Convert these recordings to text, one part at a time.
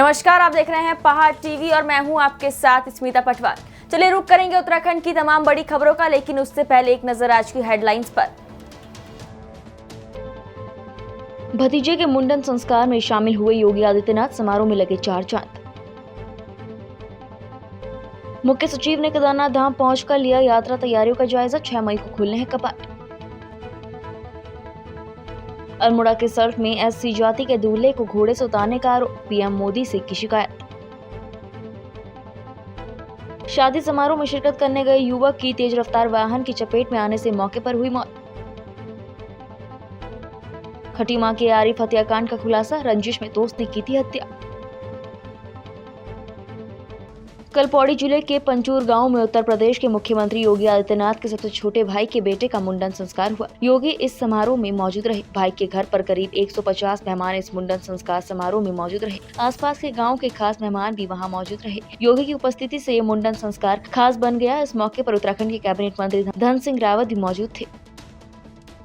नमस्कार, आप देख रहे हैं पहाड़ टीवी और मैं हूं आपके साथ स्मिता पटवार। चलिए रुक करेंगे उत्तराखंड की तमाम बड़ी खबरों का, लेकिन उससे पहले एक नजर आज की हेडलाइंस पर। भतीजे के मुंडन संस्कार में शामिल हुए योगी आदित्यनाथ, समारोह में लगे 4 चांद। मुख्य सचिव ने केदारनाथ धाम पहुंचकर लिया यात्रा तैयारियों का जायजा, 6 मई को खुलने हैं कपाट। अल्मोड़ा के सर्फ में एससी जाति के दूल्हे को घोड़े से उतारने का आरोप, पीएम मोदी से की शिकायत। शादी समारोह में शिरकत करने गए युवक की तेज रफ्तार वाहन की चपेट में आने से मौके पर हुई मौत। खटीमा के आरिफ हत्याकांड का खुलासा, रंजिश में दोस्त ने की थी हत्या। कल पौड़ी जिले के पंचूर गांव में उत्तर प्रदेश के मुख्यमंत्री योगी आदित्यनाथ के सबसे छोटे भाई के बेटे का मुंडन संस्कार हुआ। योगी इस समारोह में मौजूद रहे। भाई के घर पर करीब 150 मेहमान इस मुंडन संस्कार समारोह में मौजूद रहे। आसपास के गांव के खास मेहमान भी वहां मौजूद रहे। योगी की उपस्थिति से ये मुंडन संस्कार खास बन गया। इस मौके पर उत्तराखंड के कैबिनेट मंत्री धन सिंह रावत भी मौजूद थे।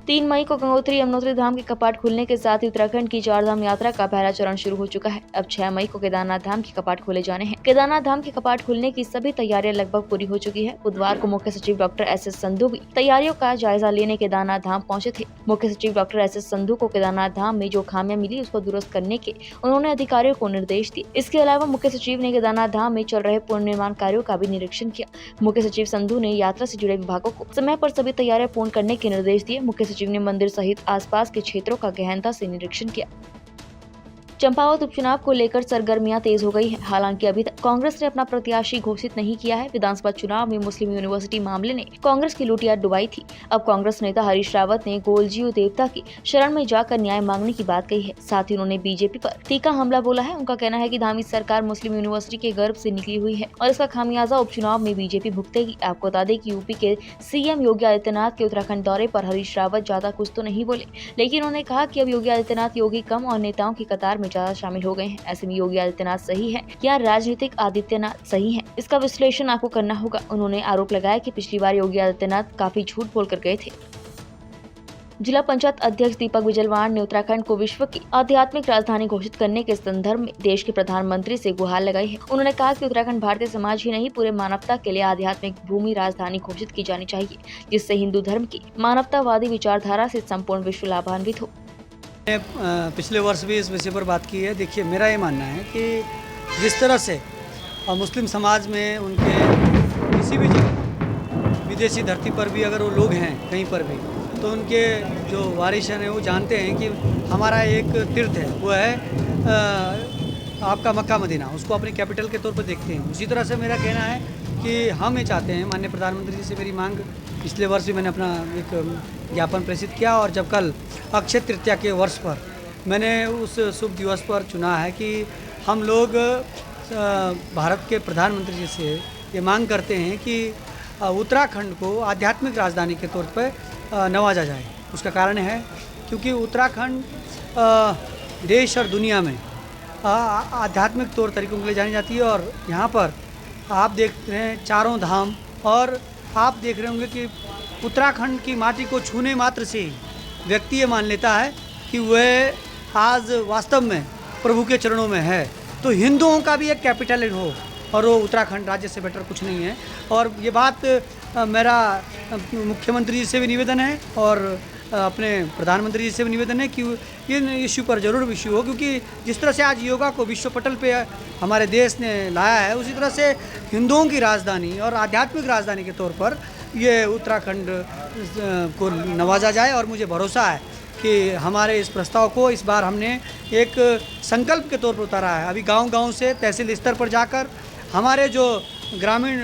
3 मई को गंगोत्री यमुनोत्री धाम के कपाट खुलने के साथ ही उत्तराखंड की 4 धाम यात्रा का पहला चरण शुरू हो चुका है। अब 6 मई को केदारनाथ धाम के कपाट खोले जाने हैं। केदारनाथ धाम के कपाट खुलने की सभी तैयारियां लगभग पूरी हो चुकी है। बुधवार को मुख्य सचिव डॉक्टर एस.एस. संधू भी तैयारियों का जायजा लेने केदारनाथ धाम पहुंचे थे। मुख्य सचिव डॉक्टर एस.एस. संधू को केदारनाथ धाम में जो खामियां मिली उसको दुरुस्त करने के उन्होंने अधिकारियों को निर्देश दिए। इसके अलावा मुख्य सचिव ने केदारनाथ धाम में चल रहे पुनर्निर्माण कार्यों का भी निरीक्षण किया। मुख्य सचिव संधू ने यात्रा से जुड़े विभागों को समय पर सभी तैयारियां पूर्ण करने के निर्देश दिए। मुख्य सचिव ने मंदिर सहित आसपास के क्षेत्रों का गहनता से निरीक्षण किया। चंपावत उपचुनाव को लेकर सरगर्मियां तेज हो गई हैं। हालांकि अभी तक कांग्रेस ने अपना प्रत्याशी घोषित नहीं किया है। विधानसभा चुनाव में मुस्लिम यूनिवर्सिटी मामले ने कांग्रेस की लुटिया डुबाई थी। अब कांग्रेस नेता हरीश रावत ने गोलजीयू देवता की शरण में जाकर न्याय मांगने की बात कही है। साथ ही उन्होंने बीजेपी पर तीखा हमला बोला है। उनका कहना है कि धामी सरकार मुस्लिम यूनिवर्सिटी के गर्भ से निकली हुई है और इसका खामियाजा उपचुनाव में बीजेपी भुगतेगी। आपको बता दें कि यूपी के सीएम योगी आदित्यनाथ के उत्तराखंड दौरे पर हरीश रावत ज्यादा कुछ तो नहीं बोले, लेकिन उन्होंने कहा कि अब योगी आदित्यनाथ योगी कम और नेताओं की कतार में ज्यादा शामिल हो गए हैं। ऐसे में योगी आदित्यनाथ सही है या राजनीतिक आदित्यनाथ सही है, इसका विश्लेषण आपको करना होगा। उन्होंने आरोप लगाया कि पिछली बार योगी आदित्यनाथ काफी झूठ बोलकर गए थे। जिला पंचायत अध्यक्ष दीपक बिजलवाड़ ने उत्तराखंड को विश्व की आध्यात्मिक राजधानी घोषित करने के संदर्भ में देश के प्रधानमंत्री से गुहार लगाई है। उन्होंने कहा कि उत्तराखंड भारतीय समाज ही नहीं पूरे मानवता के लिए आध्यात्मिक भूमि राजधानी घोषित की जानी चाहिए, जिससे हिंदू धर्म की मानवतावादी विचारधारा से संपूर्ण विश्व लाभान्वित हो। पिछले वर्ष भी इस विषय पर बात की है। देखिए, मेरा ये मानना है कि जिस तरह से मुस्लिम समाज में उनके किसी भी जगह विदेशी धरती पर भी अगर वो लोग हैं कहीं पर भी, तो उनके जो वारिसन हैं वो जानते हैं कि हमारा एक तीर्थ है, वो है आपका मक्का मदीना, उसको अपनी कैपिटल के तौर पर देखते हैं। उसी तरह से मेरा कहना है कि हम ये चाहते हैं, माननीय प्रधानमंत्री जी से मेरी मांग पिछले वर्ष भी मैंने अपना एक ज्ञापन प्रेषित किया और जब कल अक्षय तृतीया के वर्ष पर मैंने उस शुभ दिवस पर चुना है कि हम लोग भारत के प्रधानमंत्री जी से ये मांग करते हैं कि उत्तराखंड को आध्यात्मिक राजधानी के तौर पर नवाजा जाए। उसका कारण है क्योंकि उत्तराखंड देश और दुनिया में आध्यात्मिक तौर तरीकों के लिए जानी जाती है और यहाँ पर आप देख रहे हैं चारों धाम, और आप देख रहे होंगे कि उत्तराखंड की माटी को छूने मात्र से ही व्यक्ति ये मान लेता है कि वह आज वास्तव में प्रभु के चरणों में है। तो हिंदुओं का भी एक कैपिटल हो और वो उत्तराखंड राज्य से बेटर कुछ नहीं है। और ये बात मेरा मुख्यमंत्री जी से भी निवेदन है और अपने प्रधानमंत्री जी से भी निवेदन है कि इन इश्यू पर जरूर इश्यू हो, क्योंकि जिस तरह से आज योगा को विश्व पटल पे हमारे देश ने लाया है, उसी तरह से हिंदुओं की राजधानी और आध्यात्मिक राजधानी के तौर पर ये उत्तराखंड को नवाजा जाए। और मुझे भरोसा है कि हमारे इस प्रस्ताव को इस बार हमने एक संकल्प के तौर पर उतारा है। अभी गांव-गांव से तहसील स्तर पर जाकर हमारे जो ग्रामीण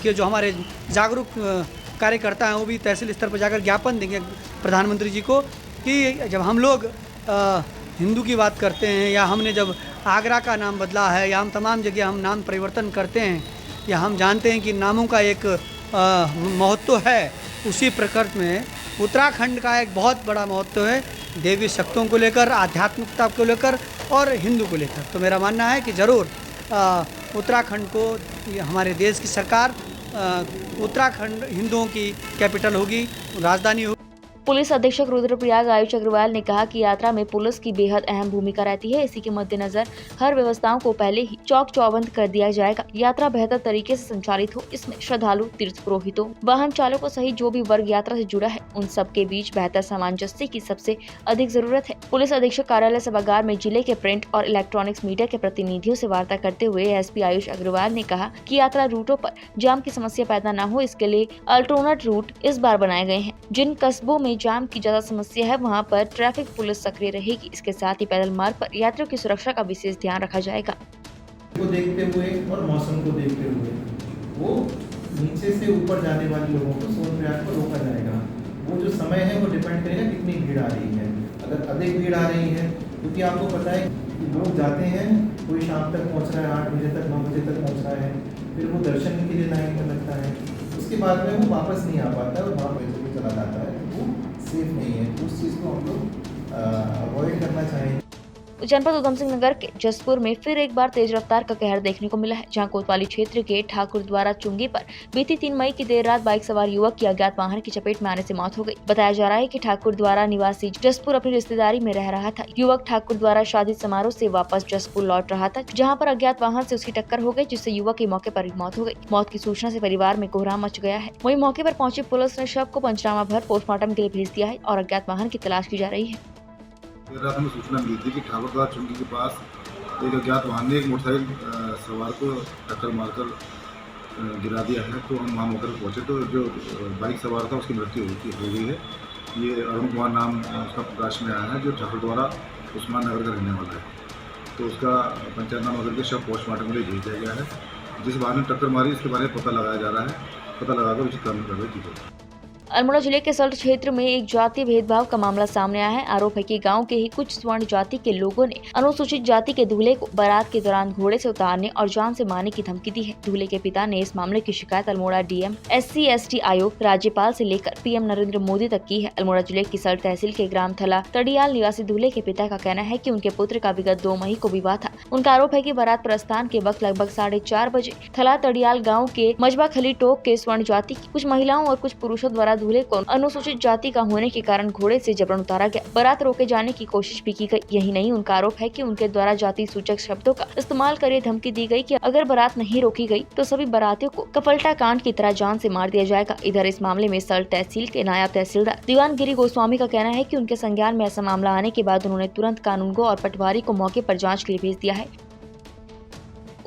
के जो हमारे जागरूक कार्यकर्ता हैं वो भी तहसील स्तर पर जाकर ज्ञापन देंगे प्रधानमंत्री जी को कि जब हम लोग हिंदू की बात करते हैं या हमने जब आगरा का नाम बदला है या हम तमाम जगह हम नाम परिवर्तन करते हैं या हम जानते हैं कि नामों का एक महत्व है, उसी प्रकृति में उत्तराखंड का एक बहुत बड़ा महत्व है देवी शक्तियों को लेकर, आध्यात्मिकता को लेकर और हिंदू को लेकर। तो मेरा मानना है कि ज़रूर उत्तराखंड को हमारे देश की सरकार उत्तराखंड हिंदुओं की कैपिटल होगी, राजधानी होगी। पुलिस अधीक्षक रुद्रप्रयाग आयुष अग्रवाल ने कहा कि यात्रा में पुलिस की बेहद अहम भूमिका रहती है। इसी के मद्देनजर हर व्यवस्थाओं को पहले ही चौक चौबंद कर दिया जाएगा। यात्रा बेहतर तरीके से संचालित हो, इसमें श्रद्धालु, तीर्थ पुरोहितों, वाहन चालकों सहित जो भी वर्ग यात्रा से जुड़ा है, उन सबके बीच बेहतर सामंजस्य की सबसे अधिक जरूरत है। पुलिस अधीक्षक कार्यालय सभागार में जिले के प्रिंट और इलेक्ट्रॉनिक्स मीडिया के प्रतिनिधियों से वार्ता करते हुए एसपी आयुष अग्रवाल ने कहा कि यात्रा रूटों पर जाम की समस्या पैदा न हो, इसके लिए अल्टरनेट रूट इस बार बनाए गए हैं। जिन कस्बों में जाम की ज्यादा समस्या है, वहां पर ट्रैफिक पुलिस सक्रिय रहेगी। इसके साथ ही पैदल मार्ग पर यात्रियों की सुरक्षा का विशेष ध्यान रखा जाएगा। को देखते हुए और मौसम को देखते हुए वो नीचे से ऊपर जाने वाले लोगों को सोनप्रयाग को रोका जाएगा। वो जो समय है वो डिपेंड करेगा कितनी भीड़ आ रही है। अगर अधिक भीड़ आ रही है, क्योंकि आपको पता है कि लोग जाते हैं, कोई शाम तक पहुंच रहा है, 8 बजे तक 9 बजे तक पहुंच रहा है, फिर वो दर्शन के लिए लाइन में लगता है, उसके बाद में वो वापस नहीं आ पाता और वहाँ पैसे भी चला जाता है, वो सेफ नहीं है। उस चीज़ को हम लोग अवॉइड करना चाहेंगे। जनपद उधम सिंह नगर के जसपुर में फिर एक बार तेज रफ्तार का कहर देखने को मिला है, जहां कोतवाली क्षेत्र के ठाकुर द्वारा चुंगी पर बीती 3 मई की देर रात बाइक सवार युवक की अज्ञात वाहन की चपेट में आने से मौत हो गई। बताया जा रहा है कि ठाकुर द्वारा निवासी जसपुर अपनी रिश्तेदारी में रह रहा था। युवक ठाकुर द्वारा शादी समारोह से वापस जसपुर लौट रहा था, जहाँ पर अज्ञात वाहन से उसकी टक्कर हो गई, जिससे युवक की मौके पर ही मौत हो गई। मौत की सूचना से परिवार में कोहराम मच गया है। वहीं मौके पर पहुंची पुलिस ने शव को पंचनामा भर पोस्टमार्टम के लिए भेज दिया है और अज्ञात वाहन की तलाश की जा रही है। रात में सूचना मिली थी कि ठाकुरद्वारा चुंगी के पास एक अज्ञात वाहन ने एक मोटरसाइकिल सवार को टक्कर मारकर गिरा दिया है। तो हम वहाँ मौके पर पहुँचे तो जो बाइक सवार था उसकी मृत्यु हो गई है। ये अरुण कुमार नाम उसका प्रकाश में आया है, जो ठाकुरद्वारा उस्मान नगर का रहने वाला है। तो उसका पंचायतनामा करके शव पोस्टमार्टम के लिए भेज दिया गया है। जिस वाहन ने टक्कर मारी इसके बारे में पता लगाया जा रहा है। पता लगाकर उचित कानूनी कार्रवाई की जाएगी। अल्मोड़ा जिले के सल्ट क्षेत्र में एक जातीय भेदभाव का मामला सामने आया है। आरोप है कि गांव के ही कुछ स्वर्ण जाति के लोगों ने अनुसूचित जाति के दूल्हे को बारात के दौरान घोड़े से उतारने और जान से मारने की धमकी दी है। दूल्हे के पिता ने इस मामले की शिकायत अल्मोड़ा डीएम, SC/ST आयोग, राज्यपाल से लेकर PM नरेंद्र मोदी तक की है। अल्मोड़ा जिले की सल्ट तहसील के ग्राम थला तड़ियाल निवासी दूल्हे के पिता का कहना है कि उनके पुत्र का विगत 2 मई को विवाह था। उनका आरोप है कि बारात प्रस्थान के वक्त लगभग 4:30 बजे थला तड़ियाल गाँव के मजबा खली टोक के स्वर्ण जाति की कुछ महिलाओं और कुछ पुरुषों द्वारा दूल्हे को अनुसूचित जाति का होने के कारण घोड़े से जबरन उतारा गया। बारात रोके जाने की कोशिश भी की गई। यही नहीं, उनका आरोप है कि उनके द्वारा जाति सूचक शब्दों का इस्तेमाल कर धमकी दी गई कि अगर बारात नहीं रोकी गई तो सभी बारातियों को कफलटा कांड की तरह जान से मार दिया जाएगा। इधर इस मामले में सल्ट तहसील के नायब तहसीलदार दीवान गिरी गोस्वामी का कहना है कि उनके संज्ञान में ऐसा मामला आने के बाद उन्होंने तुरंत कानूनगो और पटवारी को मौके पर जाँच के लिए भेज दिया है।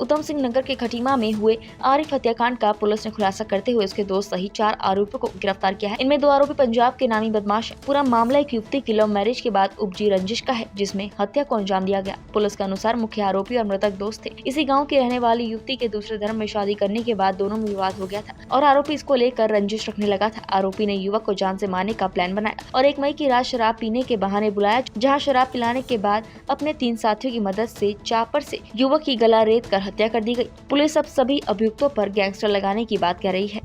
उधम सिंह नगर के खटीमा में हुए आरिफ हत्याकांड का पुलिस ने खुलासा करते हुए उसके 2 सहित 4 आरोपियों को गिरफ्तार किया है। इनमें 2 आरोपी पंजाब के नामी बदमाश हैं। पूरा मामला एक युवती की लव मैरिज के बाद उपजी रंजिश का है, जिसमें हत्या को अंजाम दिया गया। पुलिस के अनुसार मुख्य आरोपी और मृतक दोस्त थे। इसी गाँव की रहने वाली युवती के दूसरे धर्म में शादी करने के बाद दोनों में विवाद हो गया था और आरोपी इसको लेकर रंजिश रखने लगा था। आरोपी ने युवक को जान से मारने का प्लान बनाया और 1 मई की रात शराब पीने के बहाने बुलाया, जहाँ शराब पिलाने के बाद अपने 3 साथियों की मदद से चापर से युवक की गला रेत कर हत्या कर दी गई। पुलिस अब सभी अभियुक्तों पर गैंगस्टर लगाने की बात कह रही है।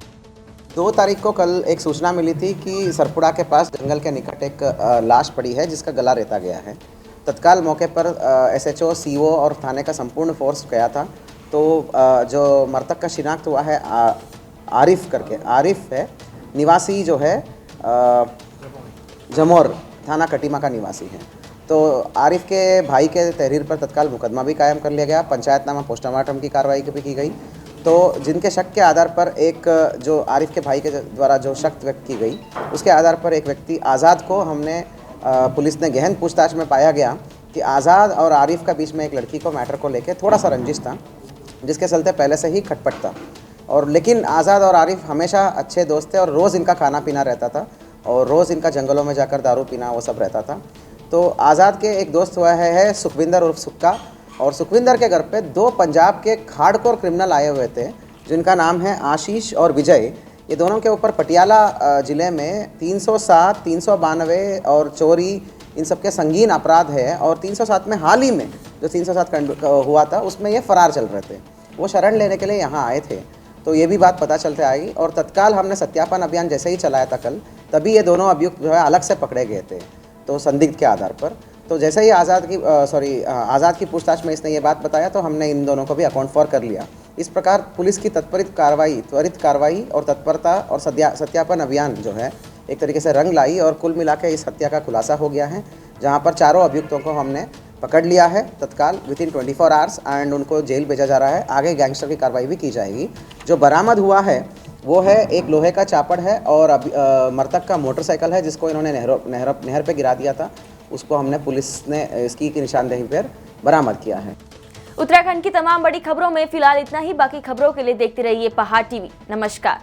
2 तारीख को कल एक सूचना मिली थी कि सरपुड़ा के पास जंगल के निकट एक लाश पड़ी है जिसका गला रेता गया है। तत्काल मौके पर SHO, CO और थाने का संपूर्ण फोर्स गया था। तो जो मृतक का शिनाख्त हुआ है आरिफ करके, आरिफ है निवासी जो है जमोर थाना कटीमा का निवासी है। तो आरिफ के भाई के तहरीर पर तत्काल मुकदमा भी कायम कर लिया गया। पंचायतनामा पोस्टमार्टम की कार्रवाई भी की गई। तो जिनके शक के आधार पर एक जो आरिफ के भाई के द्वारा जो शक व्यक्त की गई, उसके आधार पर एक व्यक्ति आज़ाद को हमने पुलिस ने गहन पूछताछ में पाया गया कि आज़ाद और आरिफ का बीच में एक लड़की को मैटर को लेकर थोड़ा सा रंजिश था, जिसके चलते पहले से ही खटपट था। और लेकिन आज़ाद और आरिफ हमेशा अच्छे दोस्त थे और रोज़ इनका खाना पीना रहता था और रोज़ इनका जंगलों में जाकर दारू पीना वो सब रहता था। तो आज़ाद के एक दोस्त हुआ है सुखविंदर उर्फ सुक्का, और सुखविंदर के घर पे 2 पंजाब के हार्डकोर क्रिमिनल आए हुए थे जिनका नाम है आशीष और विजय। ये दोनों के ऊपर पटियाला ज़िले में 307, 392 और चोरी, इन सब के संगीन अपराध है। और 307 में हाल ही में जो 307 हुआ था उसमें ये फरार चल रहे थे। वो शरण लेने के लिए यहाँ आए थे। तो ये भी बात पता चलते आई और तत्काल हमने सत्यापन अभियान जैसे ही चलाया था कल, तभी ये दोनों अभियुक्त जो है अलग से पकड़े गए थे, तो संदिग्ध के आधार पर। तो जैसे ही आज़ाद की पूछताछ में इसने ये बात बताया तो हमने इन दोनों को भी अकाउंट फॉर कर लिया। इस प्रकार पुलिस की त्वरित कार्रवाई और तत्परता और सत्यापन अभियान जो है एक तरीके से रंग लाई और कुल मिला के इस हत्या का खुलासा हो गया है, जहाँ पर चारों अभियुक्तों को हमने पकड़ लिया है तत्काल विदिन 24 आवर्स एंड उनको जेल भेजा जा रहा है। आगे गैंगस्टर की कार्रवाई भी की जाएगी। जो बरामद हुआ है वो है एक लोहे का चापड़ है और मृतक का मोटरसाइकिल है, जिसको इन्होंने नहर पे गिरा दिया था। उसको हमने पुलिस ने इसकी निशानदेही पर बरामद किया है। उत्तराखंड की तमाम बड़ी खबरों में फिलहाल इतना ही। बाकी खबरों के लिए देखते रहिए पहाड़ टीवी। नमस्कार।